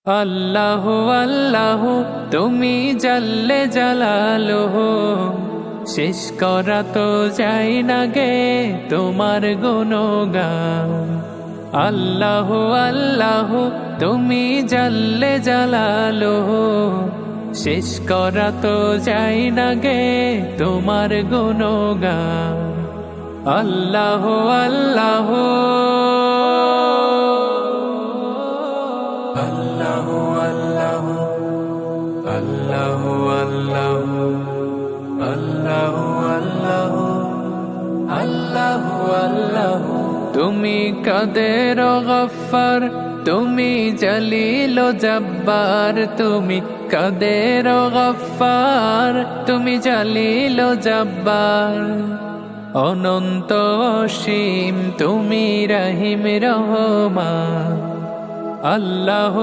আল্লাহ আল্লাহ তুমি জাল্লে জালালুহু, শেষ করা তো যায় না গে তোমার গুণগান। আল্লাহ আল্লাহ তুমি জাল্লে জালালুহু, শেষ করা তো যায় না গে তোমার গুণগান। আল্লাহ আল্লাহ আল্লাহ আল্লাহ আল্লাহ আল্লাহ আল্লাহ আল্লাহ আল্লাহ। তুমি কাদের গফফার, তুমি জলিল জব্বার, তুমি কাদের গফফার, তুমি জলিল জব্বার। অনন্ত অসীম তুমি রহিম রহমান। আল্লাহ